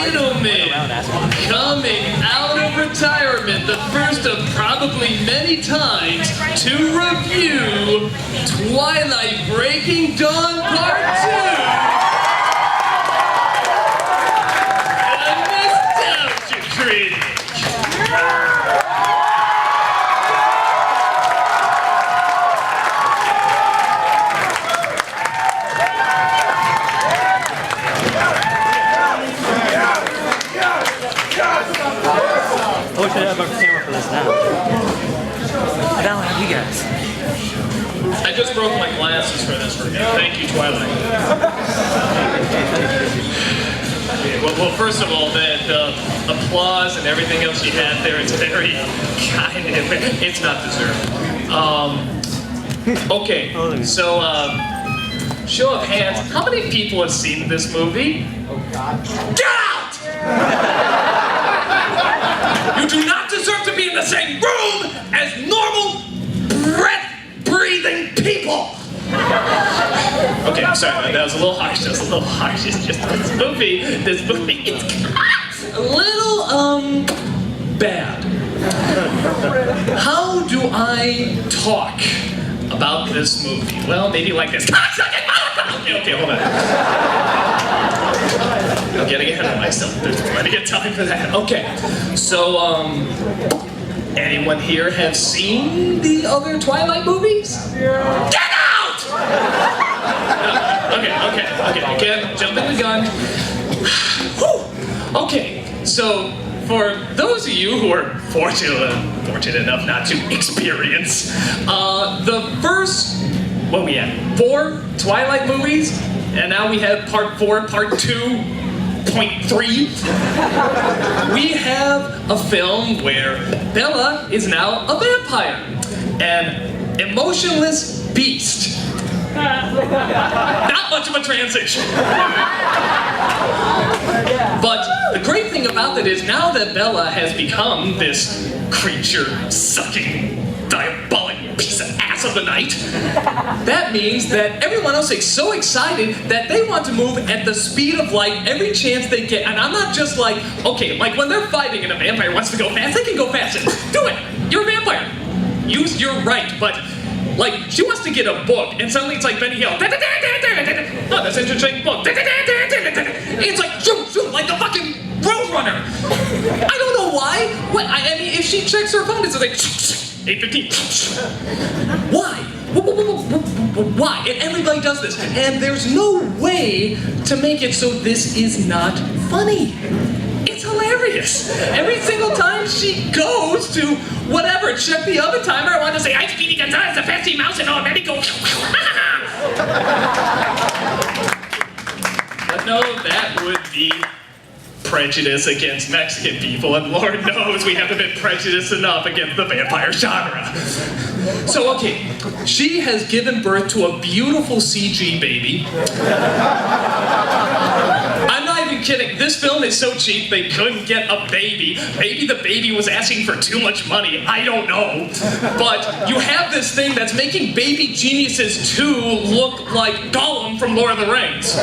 Gentlemen, coming out of retirement, the first of probably many times, to review Twilight Breaking Dawn Part 2. The Nostalgia Critic. I wish I had my camera for this now. I don't have you guys. I just broke my glasses for this review. Thank you, Twilight. Well, first of all, the applause and everything else you had there, it's very kind of, it's not deserved. Okay, so, show of hands, how many people have seen this movie? Get out! You do not deserve to be in the same room as normal, breath-breathing people! Okay, I'm sorry, that was a little harsh, It's just this movie, it's a little, bad. How do I talk about this movie? Well, maybe like this. Okay, hold on. I'm getting ahead of myself. There's plenty of time for that. Okay, so, anyone here have seen the other Twilight movies? Yeah. Get out! Okay, again, jumping the gun. Whew. Okay, so, for those of you who are fortunate enough not to experience, the first, what we had, 4 Twilight movies, and now we have part 4, part 2.3. We have a film where Bella is now a vampire, an emotionless beast. Not much of a transition. But the great thing about it is now that Bella has become this creature-sucking, diabolic piece of ass of the night, that means that everyone else is so excited that they want to move at the speed of light every chance they get. And I'm not just like, okay, like when they're fighting and a vampire wants to go fast, they can go faster. Do it! You're a vampire. Use your right, but like, she wants to get a book, and suddenly it's like Benny Hill. Oh, that's an interesting book. It's like, zoom, like the fucking Roadrunner. I don't know why. What? I mean, if she checks her phone, it's like 8:15. Why? Why? And everybody does this, and there's no way to make it so this is not funny. It's hilarious. Every single time she goes to whatever, check the oven timer, I want to say, I'm Speedy Gonzales, the fancy mouse, and all ready go. But no, that would be prejudice against Mexican people, and Lord knows we haven't been prejudiced enough against the vampire genre. So, okay, she has given birth to a beautiful CG baby. I'm not even kidding. This film is so cheap they couldn't get a baby. Maybe the baby was asking for too much money. I don't know. But you have this thing that's making Baby Geniuses 2 look like Gollum from Lord of the Rings.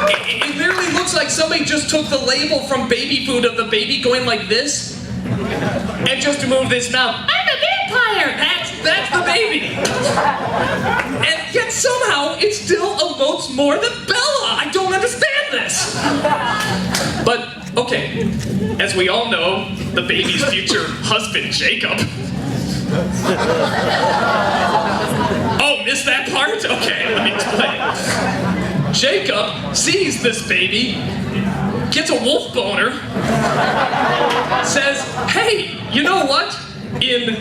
It literally looks like somebody just took the label from baby food of the baby going like this and just removed this mouth. I'm a vampire! That's the baby! And yet somehow it still emotes more than Bella! I don't understand this! But, okay, as we all know, the baby's future husband, Jacob. Oh, missed that part? Okay, let me explain. Jacob sees this baby, gets a wolf boner, says, hey, you know what? In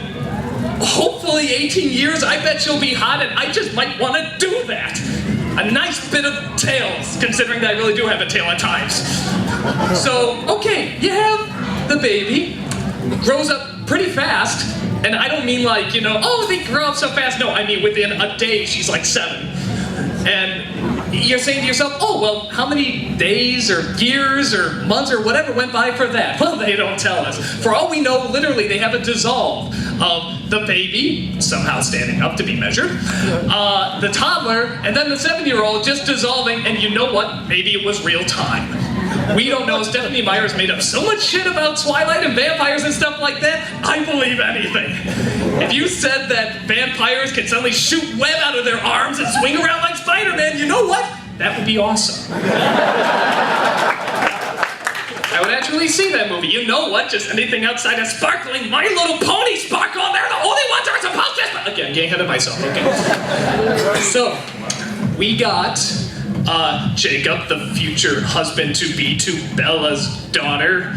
hopefully 18 years, I bet she'll be hot and I just might want to do that. A nice bit of tails, considering that I really do have a tail at times. So, okay, you have the baby, grows up pretty fast, and I don't mean like, you know, oh, they grow up so fast. No, I mean within a day, she's like 7. And you're saying to yourself, oh, well, how many days or years or months or whatever went by for that? Well, they don't tell us. For all we know, literally, they have a dissolve of the baby, somehow standing up to be measured, the toddler, and then the 7-year-old just dissolving, and you know what? Maybe it was real time. We don't know. Stephanie Meyer's made up so much shit about Twilight and vampires and stuff like that, I believe anything. If you said that vampires can suddenly shoot web out of their arms and swing around like Spider-Man, you know what? That would be awesome. I would actually see that movie. You know what? Just anything outside of sparkling My Little Pony sparkle, they're the only ones who are supposed to... Okay, I'm getting ahead of myself, okay. So, we got... Jacob, the future husband-to-be to Bella's daughter.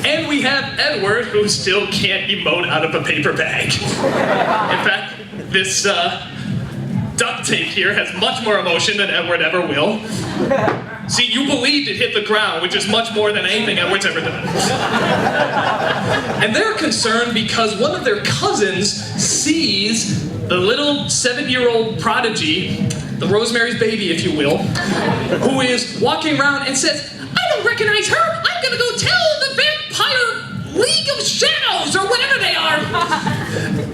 And we have Edward, who still can't emote out of a paper bag. In fact, this duct tape here has much more emotion than Edward ever will. See, you believed it hit the ground, which is much more than anything Edward's ever done. And they're concerned because one of their cousins sees the little 7-year-old prodigy, the Rosemary's baby, if you will, who is walking around and says, I don't recognize her! I'm gonna go tell the Vampire League of Shadows, or whatever they are!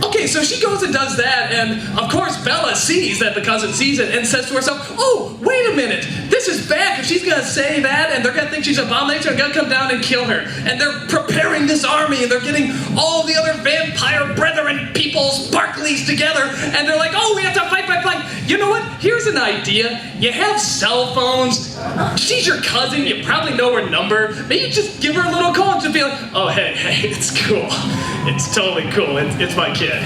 Okay, so she goes and does that, and of course Bella sees that the cousin sees it and says to herself, oh, wait a minute, this is bad, because she's gonna say that, and they're gonna think she's an abomination, and gonna come down and kill her. And they're preparing this army, and they're getting all the other vampire brethren peoples, Barclays together, and they're like, oh, we have to fight. You know what? Here's an idea. You have cell phones. She's your cousin. You probably know her number. Maybe just give her a little call and just be like, oh, hey, it's cool. It's totally cool. It's my kid.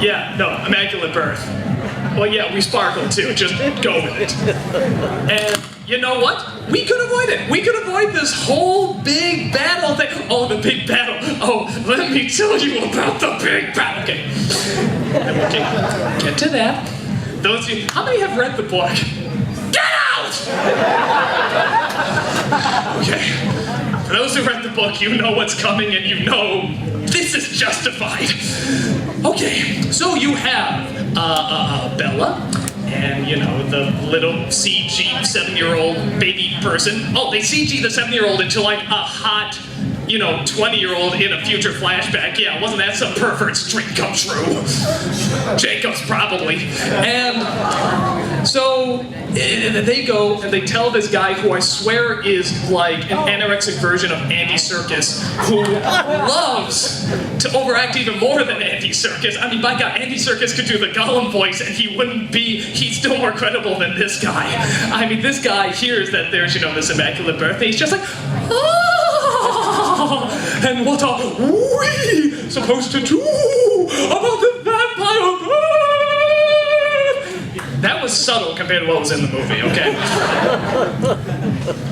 Yeah, no, immaculate birth. Well, yeah, we sparkle too. Just go with it. And you know what? We could avoid it. We could avoid this whole big battle thing. Oh, the big battle. Oh, let me tell you about the big battle. Okay. And we'll get to that. Those of you, how many have read the book? Get out! Okay. For those who read the book, you know what's coming and you know this is justified. Okay, so you have Bella, and you know, the little CG 7-year-old baby person. Oh, they CG the 7-year-old into like a hot, you know, 20-year-old in a future flashback. Yeah, wasn't that some pervert's dream come true? Jacob's probably. And so they go and they tell this guy who I swear is like an anorexic version of Andy Serkis, who loves to overact even more than Andy Serkis. I mean, by God, Andy Serkis could do the Gollum voice and he's still more credible than this guy. I mean, this guy hears that there's, you know, this immaculate birthday. He's just like, oh, and what are we supposed to do about the vampire birth? That was subtle compared to what was in the movie, okay?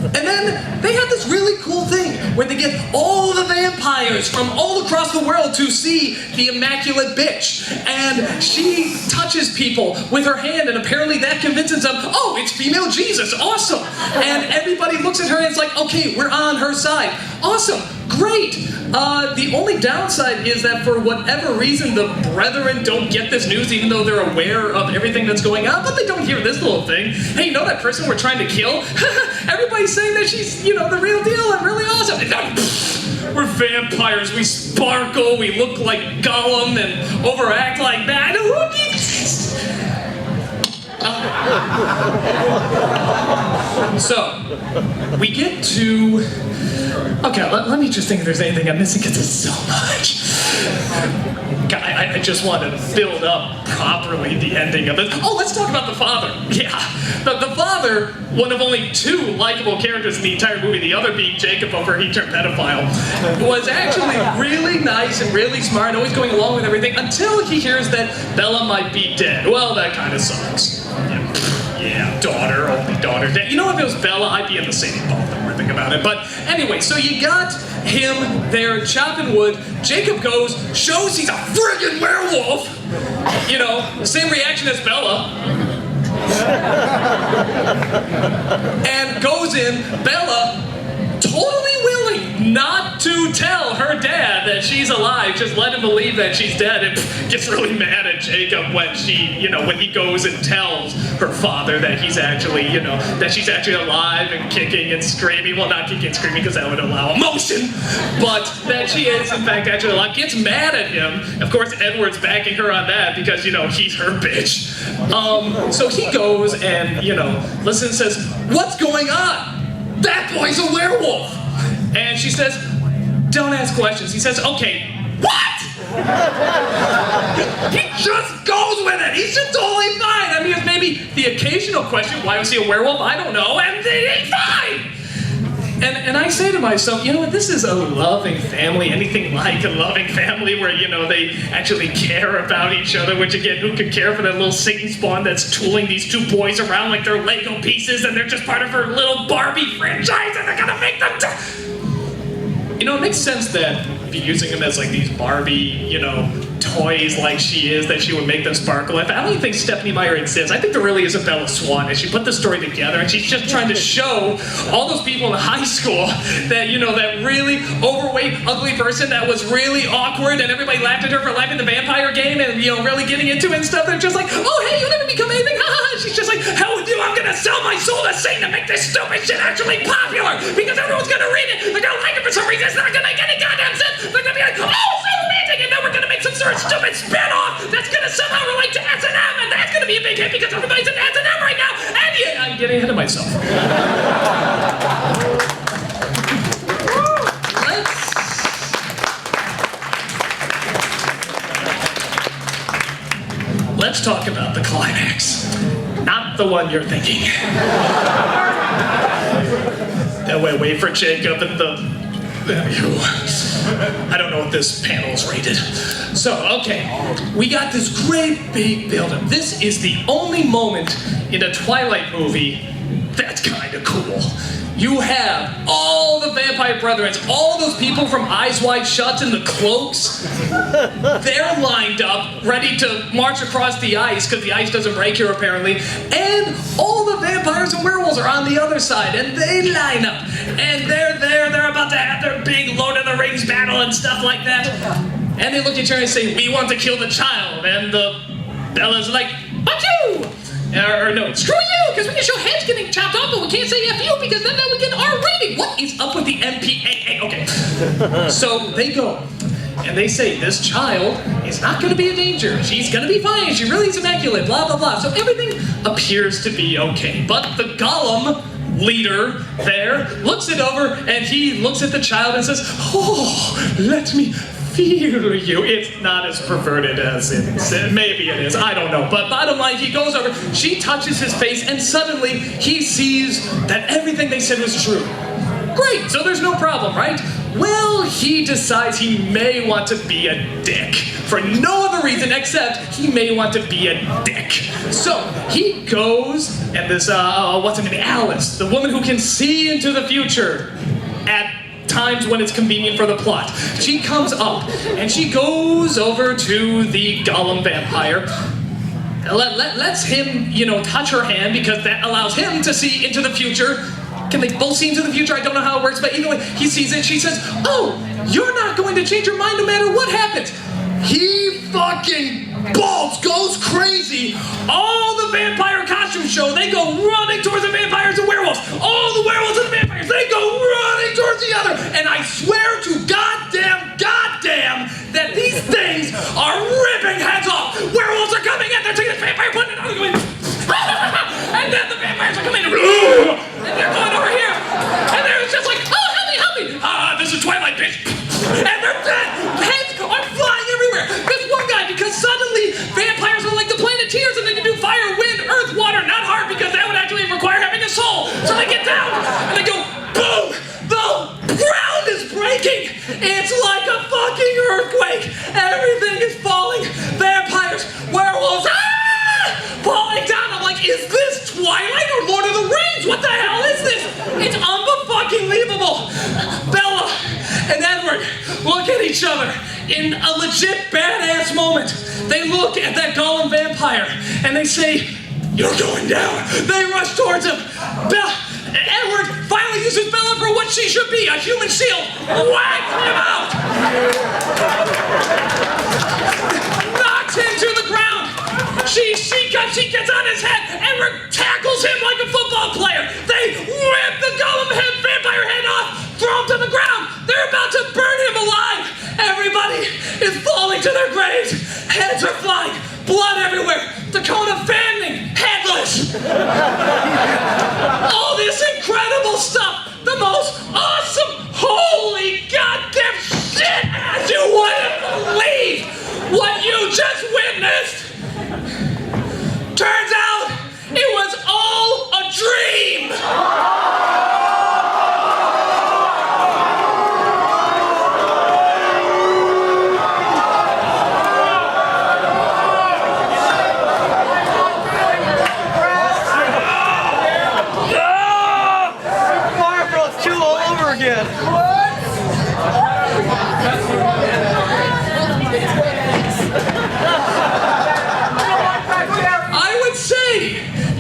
And then they had this really cool thing where they get all the vampires from all across the world to see the immaculate bitch. And she touches people with her hand, and apparently that convinces them, oh, it's female Jesus, awesome. And everybody looks at her and it's like, okay, we're on her side. Awesome, great. The only downside is that for whatever reason, the brethren don't get this news even though they're aware of everything that's going on, but they don't hear this little thing. Hey, you know that person we're trying to kill? Everybody's saying that she's, you know, the real deal and really awesome. We're vampires, we sparkle, we look like Gollum and overact like that. Who needs this? So, we get to... Okay, let me just think if there's anything I'm missing, because there's so much. God, I just want to build up properly the ending of it. Oh, let's talk about the father. Yeah, the father, one of only 2 likable characters in the entire movie, the other being Jacob over he turned pedophile, was actually really nice and really smart, always going along with everything, until he hears that Bella might be dead. Well, that kind of sucks. Yeah, daughter, only daughter dead. You know, if it was Bella, I'd be in the same boat. Think about it. But anyway, so you got him there chopping wood. Jacob goes, shows he's a friggin' werewolf. You know, same reaction as Bella. And goes in, Bella, totally willing, not to tell her dad that she's alive, just let him believe that she's dead, and gets really mad at Jacob when when he goes and tells her father that he's actually, that she's actually alive and kicking and screaming. Well, not kicking and screaming because that would allow emotion, but that she is in fact actually alive. Gets mad at him. Of course, Edward's backing her on that because, he's her bitch. So he goes and, listens and says, "What's going on? That boy's a werewolf." And she says, "Don't ask questions." He says, "Okay, what?" He just goes with it. He's just totally fine. I mean, it's maybe the occasional question, why was he a werewolf? I don't know. And he's fine. And I say to myself, this is a loving family, anything like a loving family where, they actually care about each other, which again, who could care for that little Satan spawn that's tooling these two boys around like they're Lego pieces and they're just part of her little Barbie franchise and they're gonna make them it makes sense that be using them as like these Barbie, toys like she is, that she would make them sparkle. I don't even think Stephanie Meyer exists. I think there really is a Bella Swan, and she put the story together, and she's just trying to show all those people in high school that, that really overweight, ugly person that was really awkward, and everybody laughed at her for liking the vampire game, and, really getting into it and stuff. They're just like, "Oh, hey, you never become anything, haha." She's just like, "Hell with you, I'm gonna sell my soul to Satan to make this stupid shit actually popular, because everyone's gonna read it, they're gonna like it for some reason, it's not gonna make any goddamn sense, they're gonna be like, oh, so romantic, and then we're gonna make some sort of stupid spin-off that's gonna somehow relate to S&M, and that's gonna be a big hit because everybody's in S&M right now, and yeah, I'm getting ahead of myself." Let's talk about the climax. Not the one you're thinking. Wait for Jacob and I don't know what this panel is rated. So, okay, we got this great big build-up. This is the only moment in a Twilight movie that's kind of cool. You have all the vampire brethren, all those people from Eyes Wide Shut in the cloaks. They're lined up, ready to march across the ice, because the ice doesn't break here apparently. And all the vampires and werewolves are on the other side, and they line up. And they're there, they're about to have their big Lord of the Rings battle and stuff like that. And they look at each other and say, "We want to kill the child." And the Bella's like, "Fuck you!" Or no, "Screw you, because we can show heads getting chopped off, but we can't say F you because then we get an R rating. What is up with the MPAA? Okay. So they go, and they say, "This child is not going to be a danger. She's going to be fine. She really is immaculate, blah, blah, blah." So everything appears to be okay. But the Gollum leader there looks it over, and he looks at the child and says, "Oh, let me feel you." It's not as perverted as it maybe it is, I don't know. But bottom line, he goes over, she touches his face, and suddenly he sees that everything they said was true. Great, so there's no problem, right? Well, he decides he may want to be a dick. For no other reason except he may want to be a dick. So he goes, and this, what's her name, Alice, the woman who can see into the future at times when it's convenient for the plot. She comes up, and she goes over to the Gollum vampire, lets him, touch her hand, because that allows him to see into the future. Can they both see into the future? I don't know how it works, but either way, he sees it. She says, "Oh, you're not going to change your mind no matter what happens." He fucking balls, goes crazy. All the vampire costume show, they go running towards the vampires and werewolves. All the werewolves and the vampires, they go running towards the other. And I swear to goddamn that these things are ripping heads off. Werewolves are coming in, they're taking the vampire, putting it on, going, and then the vampires are coming in, and they're going over here. And they're just like, "Oh, help me. This is Twilight, bitch." And their heads are flying everywhere. This one guy, because suddenly vampires are like the Planeteers, and they can do fire, wind, earth, water, not hard, because that would actually require having a soul. So they get down, and they go, boom! The ground is breaking! It's like a fucking earthquake! Everything is falling! Vampires, werewolves, falling down! I'm like, is this Twilight or Lord of the Rings? What the hell is this? It's unfucking-believable! Bella and Edward look at each other in a legit badass moment. They look at that Gollum vampire and they say, "You're going down." They rush towards him. Edward finally uses Bella for what she should be, a human shield. Whack him out! Knocks him to the ground. She gets on his head. Edward tackles him like a football player. They rip the golem head, vampire head off, throw him to the ground. They're about to burn him alive. Everybody is falling to their graves. Heads are flying. Blood everywhere. Dakota fanning. Headless. All this incredible stuff. The most awesome, holy goddamn shit. As you wouldn't believe what you just witnessed. Turns out it was all a dream.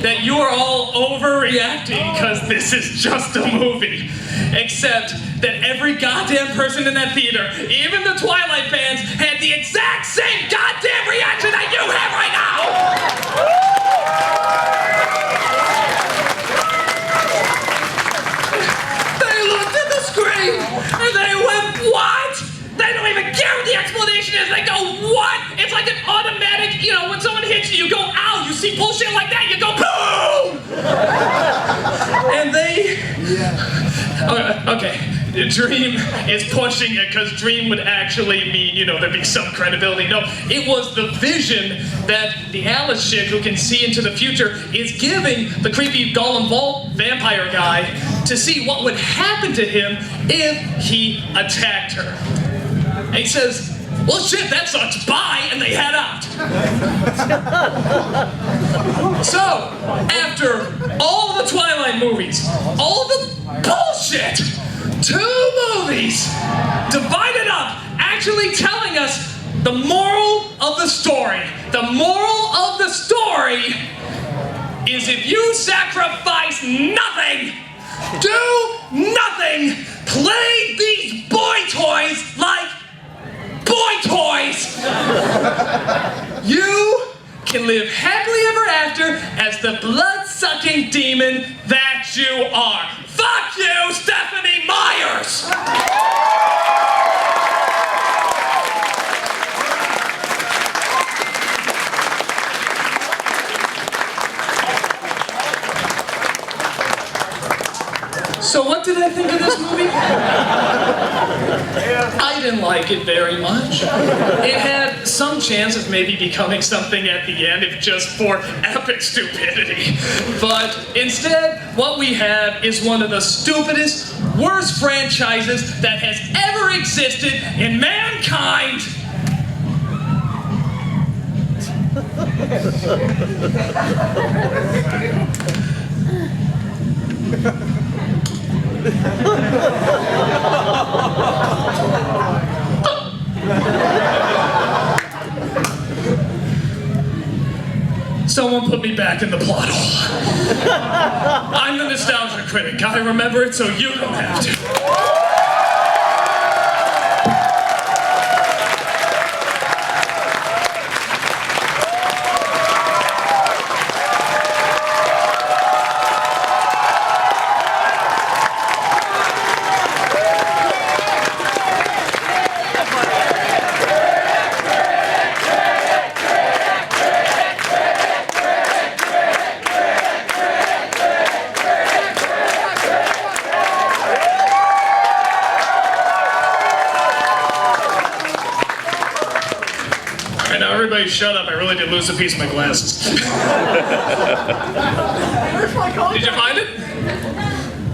That you are all overreacting because this is just a movie. Except that every goddamn person in that theater, even the Twilight fans, had the exact same goddamn reaction that you have right now! They looked at the screen and they went, what? They don't even care what the explanation is. They go, what? It's like an automatic, you know, when someone hits you, you go, ow. You see bullshit like that, you go, boom! And they... Okay. Dream is pushing it because Dream would actually mean, you know, there'd be some credibility. No, it was the vision that the Alice chick who can see into the future is giving the creepy golem vault vampire guy to see what would happen to him if he attacked her. And he says, well, shit, that sucks, bye, and they head out. So, after all the Twilight movies, all the bullshit, 2 movies divided up, actually telling us the moral of the story. The moral of the story is if you sacrifice nothing, do nothing, play these boy toys like boy toys, you can live happily ever after as the blood-sucking demon that you are. Fuck you, Stephanie Myers! So what did I think of this movie? I didn't like it very much. It had some chance of maybe becoming something at the end if just for epic stupidity. But instead, what we have is one of the stupidest, worst franchises that has ever existed in mankind. Someone put me back in the plot hole. I'm the nostalgia critic. I remember it so you don't have to. Everybody shut up, I really did lose a piece of my glasses. Did you find it?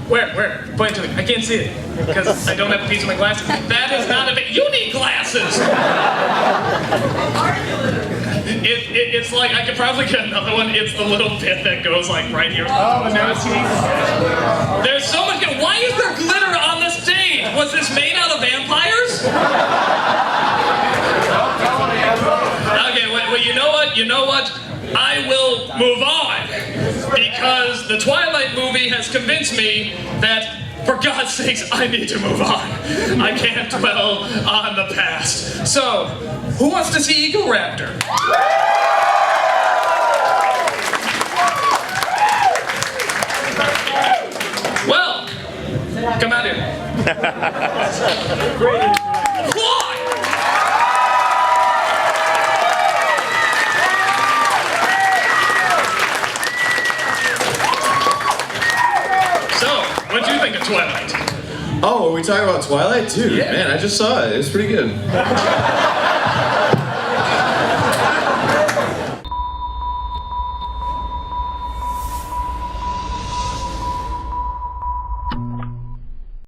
Where? Point to me. I can't see it. Because I don't have a piece of my glasses. That is not a bit. You need glasses! It's like, I could probably get another one. It's the little bit that goes like right here. Oh, the nose teeth. There's so much. Why is there glitter on the stage? Was this made out of vampires? Okay, well, you know what? I will move on. Because the Twilight movie has convinced me that, for God's sakes, I need to move on. I can't dwell on the past. So, who wants to see Eagle Raptor? Well, come out here. Why? So, what do you think of Twilight? Oh, are we talking about Twilight? Dude, Yeah. man, I just saw it. It was pretty good.